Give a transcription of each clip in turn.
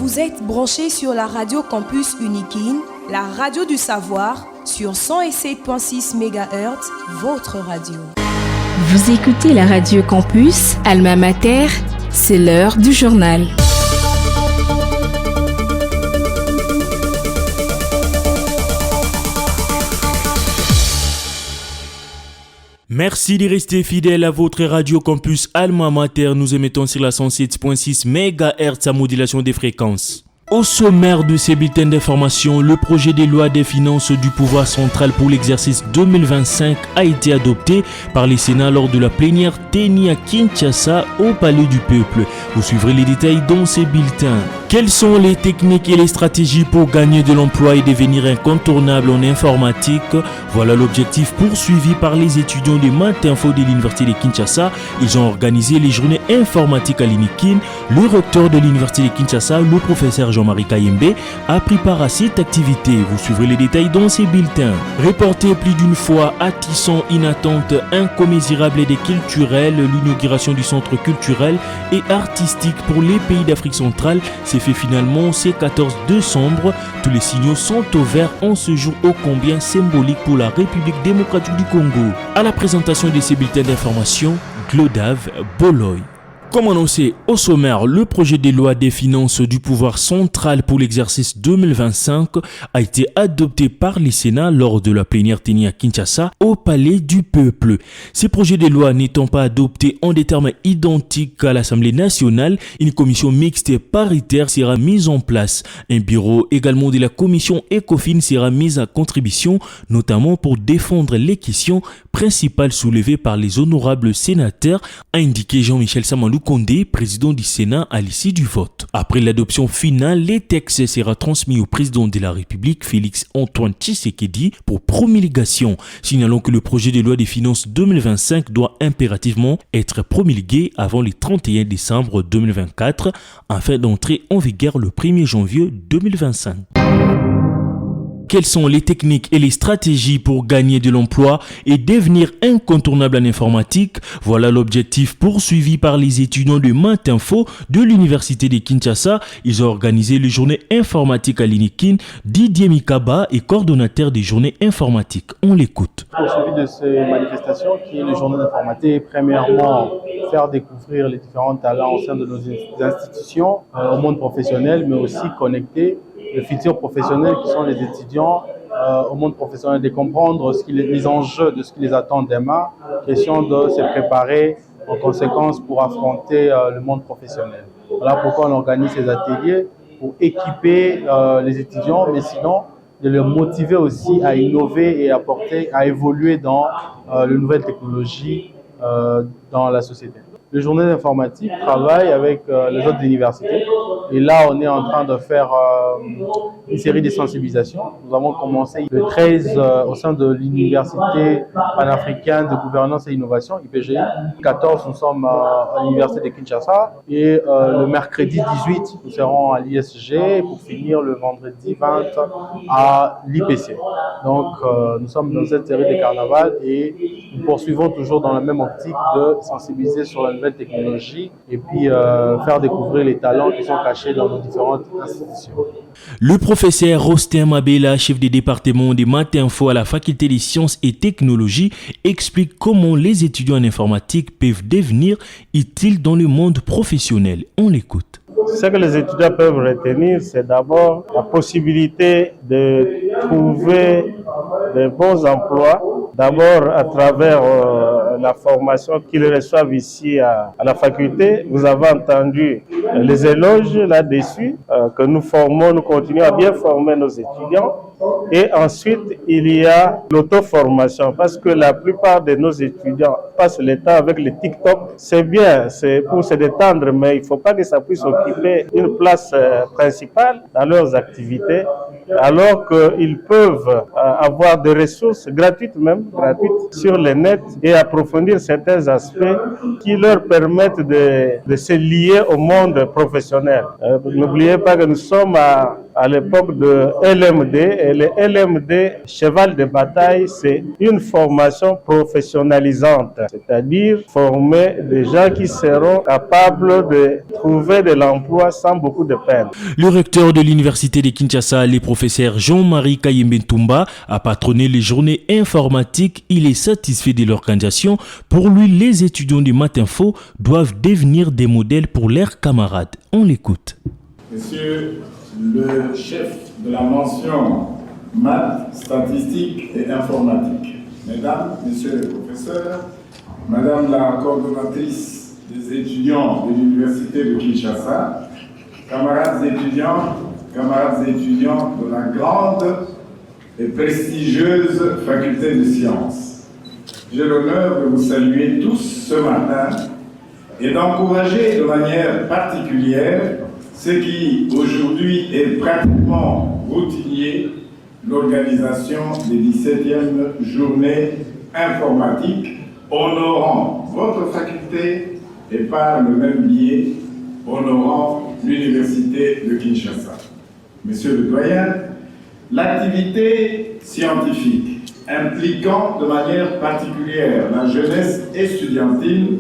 Vous êtes branchés sur la radio Campus Unikin, la radio du savoir, sur 107.6 MHz, votre radio. Vous écoutez la radio Campus, Alma Mater, c'est l'heure du journal. Merci de rester fidèle à votre radio campus Alma Mater. Nous émettons sur la 107.6 MHz à modulation des fréquences. Au sommaire de ces bulletins d'information, le projet de loi des finances du pouvoir central pour l'exercice 2025 a été adopté par les Sénats lors de la plénière tenue à Kinshasa au Palais du Peuple. Vous suivrez les détails dans ces bulletins. Quelles sont les techniques et les stratégies pour gagner de l'emploi et devenir incontournable en informatique? Voilà l'objectif poursuivi par les étudiants de Math Info de l'Université de Kinshasa. Ils ont organisé les journées informatiques à l'Unikin. Le recteur de l'Université de Kinshasa, le professeur Jean-Marie Kayembe, a pris part à cette activité. Vous suivrez les détails dans ces bulletins. Reporté plus d'une fois, attissant une attente incommensurable et culturelle, l'inauguration du centre culturel et artistique pour les pays d'Afrique centrale s'est fait finalement ce 14 décembre. Tous les signaux sont au vert en ce jour ô combien symbolique pour la République démocratique du Congo. À la présentation de ces bulletins d'information, Glodave Boloy. Comme annoncé au sommaire, le projet de loi des finances du pouvoir central pour l'exercice 2025 a été adopté par les Sénats lors de la plénière tenue à Kinshasa au Palais du Peuple. Ces projets de loi n'étant pas adoptés en des termes identiques à l'Assemblée nationale, une commission mixte paritaire sera mise en place. Un bureau également de la commission ECOFIN sera mis à contribution, notamment pour défendre les questions principales soulevées par les honorables sénateurs, a indiqué Jean-Michel Samandou Condé, président du Sénat, à l'issue du vote. Après l'adoption finale, les textes sera transmis au président de la République, Félix Antoine Tshisekedi, pour promulgation. Signalons que le projet de loi des finances 2025 doit impérativement être promulgué avant le 31 décembre 2024, afin d'entrer en vigueur le 1er janvier 2025. Quelles sont les techniques et les stratégies pour gagner de l'emploi et devenir incontournable en informatique? Voilà l'objectif poursuivi par les étudiants de Math Info de l'Université de Kinshasa. Ils ont organisé les journées informatiques à l'Unikin. Didier Mikaba est coordonnateur des journées informatiques. On l'écoute. Poursuivi de ces manifestations qui est les journées d'informatique, premièrement, faire découvrir les différents talents au sein de nos institutions, au monde professionnel, mais aussi connecter les futurs professionnels qui sont les étudiants au monde professionnel, de comprendre les enjeux de ce qui les attend demain, question de se préparer en conséquence pour affronter le monde professionnel. Voilà pourquoi on organise ces ateliers, pour équiper les étudiants, mais sinon de les motiver aussi à innover et à évoluer dans les nouvelles technologies dans la société. Les journées d'informatique travaillent avec les autres universités et là on est en train de faire une série de sensibilisations. Nous avons commencé le 13 au sein de l'Université panafricaine de gouvernance et innovation, IPGI. Le 14 nous sommes à l'Université de Kinshasa et le mercredi 18 nous serons à l'ISG pour finir le vendredi 20 à l'IPC. Donc nous sommes dans cette série de carnaval et nous poursuivons toujours dans la même optique de sensibiliser sur la nouvelle technologie et puis faire découvrir les talents qui sont cachés dans nos différentes institutions. Le professeur Rostem Abela, chef des départements de Math Info à la faculté des sciences et technologies, explique comment les étudiants en informatique peuvent devenir utiles dans le monde professionnel. On l'écoute. Ce que les étudiants peuvent retenir, c'est d'abord la possibilité de trouver de bons emplois, d'abord à travers la formation qu'ils reçoivent ici à la faculté. Vous avez entendu les éloges là-dessus, que nous formons, nous continuons à bien former nos étudiants. Et ensuite, il y a l'auto-formation, parce que la plupart de nos étudiants passent le temps avec le TikTok. C'est bien, c'est pour se détendre, mais il ne faut pas que ça puisse occuper une place principale dans leurs activités, alors qu'ils peuvent avoir des ressources gratuites sur le net et approfondir certains aspects qui leur permettent de se lier au monde professionnel. N'oubliez pas que nous sommes à à l'époque de LMD. Et le LMD, cheval de bataille, c'est une formation professionnalisante, c'est-à-dire former des gens qui seront capables de trouver de l'emploi sans beaucoup de peine. Le recteur de l'université de Kinshasa, le professeur Jean-Marie Kayembe Ntumba, a patronné les journées informatiques. Il est satisfait de l'organisation. Pour lui, les étudiants du Matinfo doivent devenir des modèles pour leurs camarades. On l'écoute. Monsieur le chef de la mention maths, statistiques et informatique, mesdames, messieurs les professeurs, madame la coordonnatrice des étudiants de l'université de Kinshasa, camarades étudiants de la grande et prestigieuse faculté de sciences. J'ai l'honneur de vous saluer tous ce matin et d'encourager de manière particulière ce qui aujourd'hui est pratiquement routinier, l'organisation des 17e journées informatiques, honorant votre faculté et par le même biais, honorant l'université de Kinshasa. Monsieur le doyen, l'activité scientifique impliquant de manière particulière la jeunesse estudiantine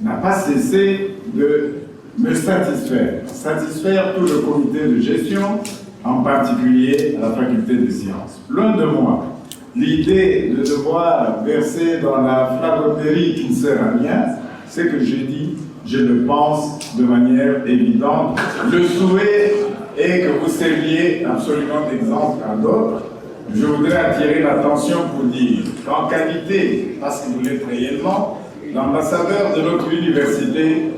n'a pas cessé de me satisfaire tout le comité de gestion, en particulier à la faculté des sciences. Loin de moi l'idée de devoir verser dans la flagornerie qui ne sert à rien. Ce que j'ai dit, je le pense de manière évidente. Le souhait est que vous serviez absolument d'exemple à d'autres. Je voudrais attirer l'attention pour dire qu'en qualité, parce que vous l'êtes réellement, l'ambassadeur de notre université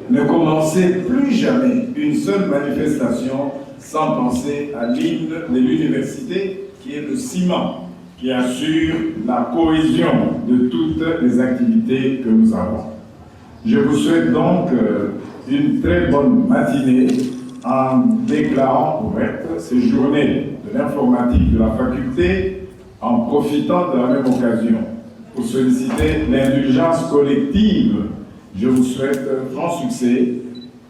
ne commençait plus jamais une seule manifestation sans penser à l'hymne de l'université, qui est le ciment qui assure la cohésion de toutes les activités que nous avons. Je vous souhaite donc une très bonne matinée en déclarant ouvertes ces journées de l'informatique de la faculté, en profitant de la même occasion pour solliciter l'indulgence collective. Je vous souhaite franc succès.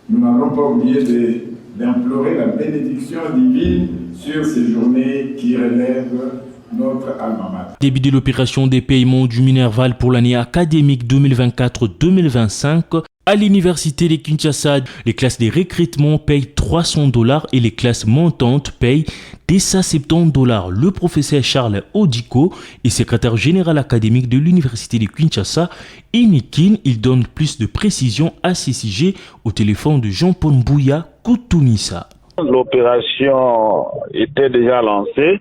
Nous n'allons pas oublier d'implorer la bénédiction divine sur ces journées qui relèvent notre alma mater. Début de l'opération des paiements du Minerval pour l'année académique 2024-2025. À l'université de Kinshasa, les classes de recrutement payent $300 et les classes montantes payent $270. Le professeur Charles Odiko est secrétaire général académique de l'université de Kinshasa. Inikin, il donne plus de précisions à ces sujets au téléphone de Jean-Paul Mbouya Koutoumissa. L'opération était déjà lancée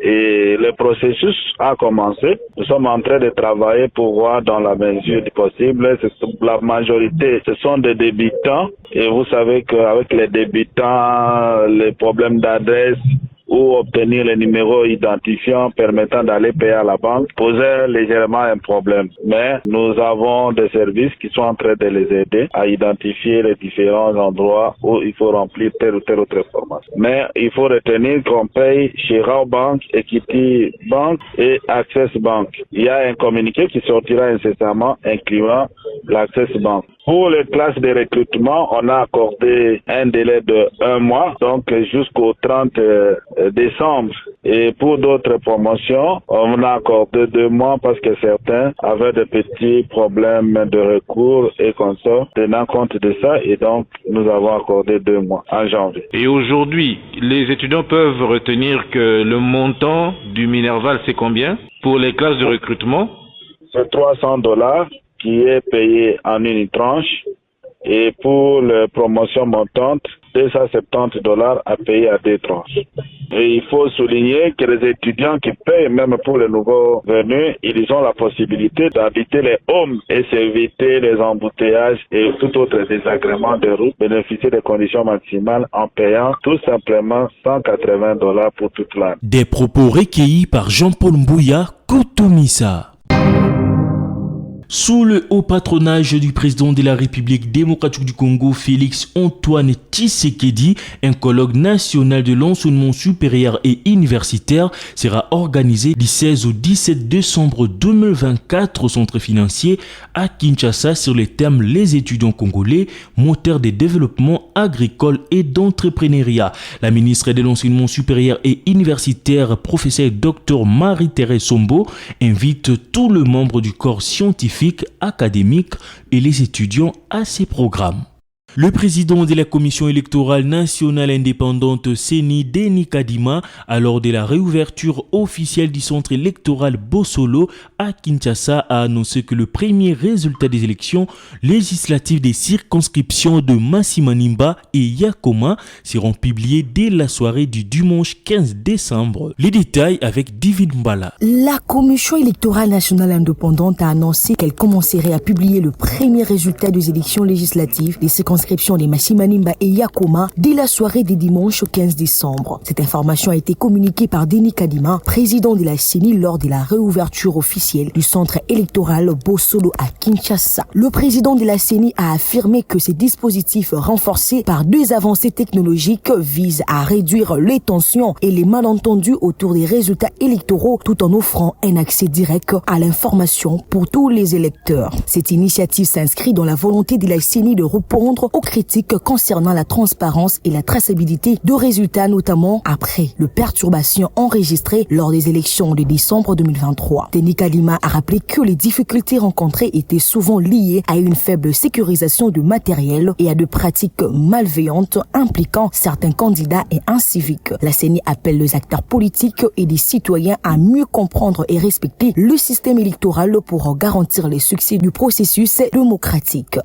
et le processus a commencé. Nous sommes en train de travailler pour voir dans la mesure du possible. La majorité, ce sont des débutants et vous savez qu'avec les débutants, les problèmes d'adresse ou obtenir les numéros identifiants permettant d'aller payer à la banque posait légèrement un problème. Mais nous avons des services qui sont en train de les aider à identifier les différents endroits où il faut remplir telle ou telle autre information. Mais il faut retenir qu'on paye chez Rawbank, Equity Bank et Access Bank. Il y a un communiqué qui sortira incessamment incluant l'Access Bank. Pour les classes de recrutement, on a accordé un délai de 1 mois, donc jusqu'au 30 décembre. Et pour d'autres promotions, on a accordé 2 mois parce que certains avaient de petits problèmes de recours et consorts. Tenant compte de ça, et donc nous avons accordé 2 mois en janvier. Et aujourd'hui, les étudiants peuvent retenir que le montant du Minerval, c'est combien pour les classes de recrutement? C'est $300 qui est payé en une tranche, et pour les promotions montantes, $270 à payer à 2 tranches. Et il faut souligner que les étudiants qui payent, même pour les nouveaux venus, ils ont la possibilité d'habiter les homes et s'éviter les embouteillages et tout autre désagrément de route, bénéficier des conditions maximales en payant tout simplement $180 pour toute l'année. Des propos recueillis par Jean-Paul Mbouya Koutoumissa. Sous le haut patronage du président de la République démocratique du Congo, Félix Antoine Tshisekedi, un colloque national de l'enseignement supérieur et universitaire sera organisé du 16 au 17 décembre 2024 au centre financier à Kinshasa sur les thèmes les étudiants congolais, moteur des développements agricoles et d'entrepreneuriat. La ministre de l'enseignement supérieur et universitaire, professeur Dr Marie-Thérèse Sombo, invite tous les membres du corps scientifique, académique et les étudiants à ces programmes. Le président de la Commission électorale nationale indépendante CENI, Denis Kadima, lors de la réouverture officielle du centre électoral Bosolo à Kinshasa, a annoncé que le premier résultat des élections législatives des circonscriptions de Masimanimba et Yakoma seront publiés dès la soirée du dimanche 15 décembre. Les détails avec Divine Mbala. La Commission électorale nationale indépendante a annoncé qu'elle commencerait à publier le premier résultat des élections législatives des circonscriptions des Masimanimba et Yakoma dès la soirée du dimanche 15 décembre. Cette information a été communiquée par Denis Kadima, président de la CENI, lors de la réouverture officielle du centre électoral Bosolo à Kinshasa. Le président de la CENI a affirmé que ces dispositifs renforcés par deux avancées technologiques visent à réduire les tensions et les malentendus autour des résultats électoraux tout en offrant un accès direct à l'information pour tous les électeurs. Cette initiative s'inscrit dans la volonté de la CENI de répondre aux critiques concernant la transparence et la traçabilité de résultats, notamment après les perturbations enregistrées lors des élections de décembre 2023. Denis Kadima a rappelé que les difficultés rencontrées étaient souvent liées à une faible sécurisation du matériel et à de pratiques malveillantes impliquant certains candidats et inciviques. La CENI appelle les acteurs politiques et les citoyens à mieux comprendre et respecter le système électoral pour garantir le succès du processus démocratique.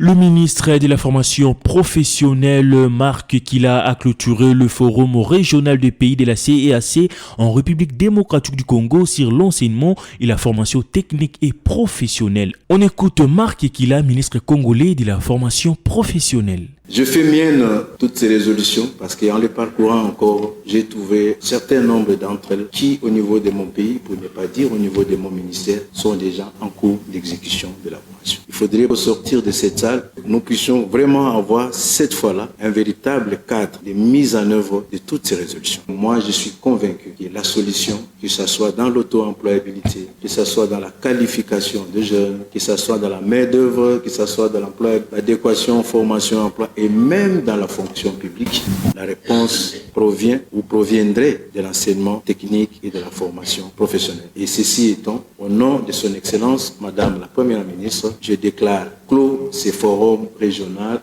Le ministre de la formation professionnelle, Marc Kila, a clôturé le forum régional des pays de la CEAC en République démocratique du Congo sur l'enseignement et la formation technique et professionnelle. On écoute Marc Kila, ministre congolais de la formation professionnelle. Je fais mienne toutes ces résolutions parce qu'en les parcourant encore, j'ai trouvé un certain nombre d'entre elles qui, au niveau de mon pays, pour ne pas dire au niveau de mon ministère, sont déjà en cours d'exécution de la formation. Il faudrait ressortir de cette salle, nous puissions vraiment avoir cette fois-là un véritable cadre de mise en œuvre de toutes ces résolutions. Moi, je suis convaincu que la solution, que ce soit dans l'auto-employabilité, que ce soit dans la qualification des jeunes, que ce soit dans la main-d'œuvre, que ce soit dans l'emploi, l'adéquation, formation, emploi, et même dans la fonction publique, la réponse provient ou proviendrait de l'enseignement technique et de la formation professionnelle. Et ceci étant, au nom de son Excellence, Madame la Première ministre, je déclare clos ces forums régionaux.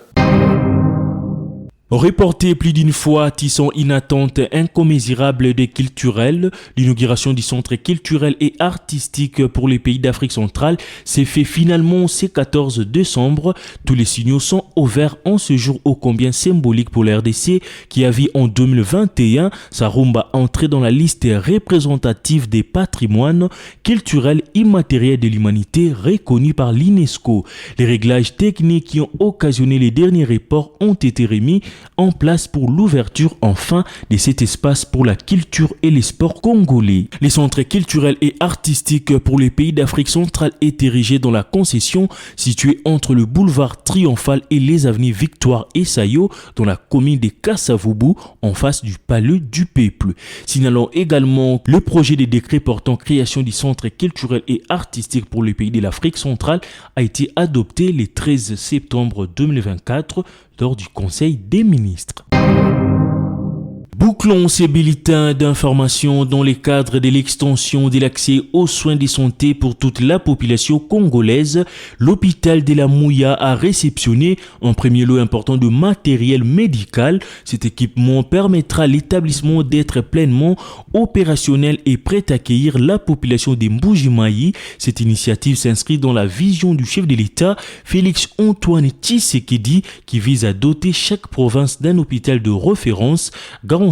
Reporté plus d'une fois, tissant une attente incommensurable des culturels, l'inauguration du centre culturel et artistique pour les pays d'Afrique centrale s'est fait finalement ce 14 décembre. Tous les signaux sont ouverts en ce jour ô combien symbolique pour la RDC qui a vu en 2021 sa rumba entrer dans la liste représentative des patrimoines culturels immatériels de l'humanité reconnus par l'UNESCO. Les réglages techniques qui ont occasionné les derniers reports ont été remis en place pour l'ouverture enfin de cet espace pour la culture et les sports congolais. Les centres culturels et artistiques pour les pays d'Afrique centrale est érigé dans la concession située entre le boulevard Triomphal et les avenues Victoire et Sayo dans la commune de Kassavubu en face du palais du peuple. Signalons également le projet de décret portant création du centre culturel et artistique pour les pays de l'Afrique centrale a été adopté le 13 septembre 2024 lors du Conseil des ministres. Bouclons ces bulletins d'information dans le cadre de l'extension de l'accès aux soins de santé pour toute la population congolaise. L'hôpital de la Mouya a réceptionné un premier lot important de matériel médical. Cet équipement permettra à l'établissement d'être pleinement opérationnel et prêt à accueillir la population des Mbuji-Mayi. Cette initiative s'inscrit dans la vision du chef de l'État, Félix Antoine Tshisekedi, qui vise à doter chaque province d'un hôpital de référence, garantissant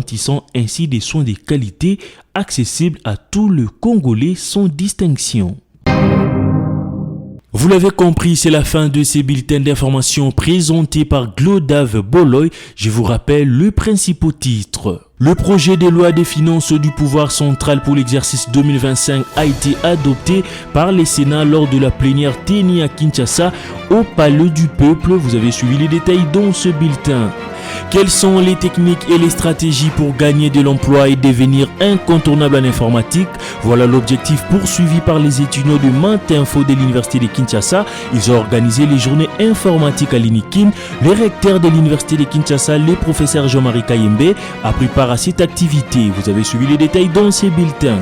ainsi des soins de qualité accessibles à tous les Congolais sans distinction. Vous l'avez compris, c'est la fin de ces bulletins d'information présentés par Glodave Boloy. Je vous rappelle le principal titre. Le projet de loi des finances du pouvoir central pour l'exercice 2025 a été adopté par le Sénat lors de la plénière tenue à Kinshasa au Palais du Peuple. Vous avez suivi les détails dans ce bulletin. Quelles sont les techniques et les stratégies pour gagner de l'emploi et devenir incontournable en informatique? Voilà l'objectif poursuivi par les étudiants de Mante Info de l'Université de Kinshasa. Ils ont organisé les journées informatiques à l'INIKIN. Le recteur de l'Université de Kinshasa, le professeur Jean-Marie Kayembe, a pris part à cette activité. Vous avez suivi les détails dans ces bulletins.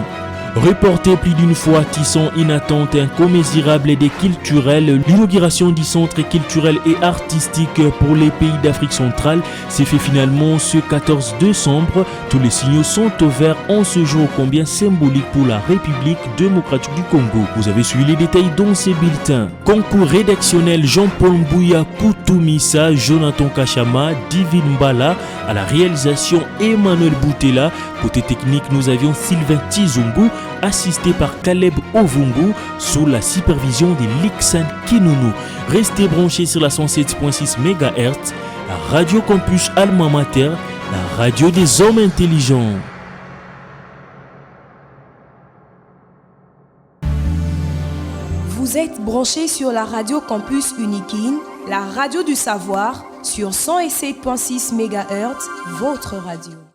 Reporté plus d'une fois, tissant une attente incommensurable et culturelle, l'inauguration du centre culturel et artistique pour les pays d'Afrique centrale s'est fait finalement ce 14 décembre. Tous les signaux sont au vert en ce jour combien symbolique pour la République démocratique du Congo. Vous avez suivi les détails dans ces bulletins. Concours rédactionnel Jean-Paul Mbouya Koutoumissa, Jonathan Kachama, Divine Mbala, à la réalisation Emmanuel Boutella. Côté technique, nous avions Sylvain Tizungu, assisté par Caleb Ovungu, sous la supervision de Lixan Kinounou. Restez branchés sur la 107.6 MHz, la Radio Campus Alma Mater, la radio des hommes intelligents. Vous êtes branchés sur la Radio Campus Unikin, la radio du savoir, sur 107.6 MHz, votre radio.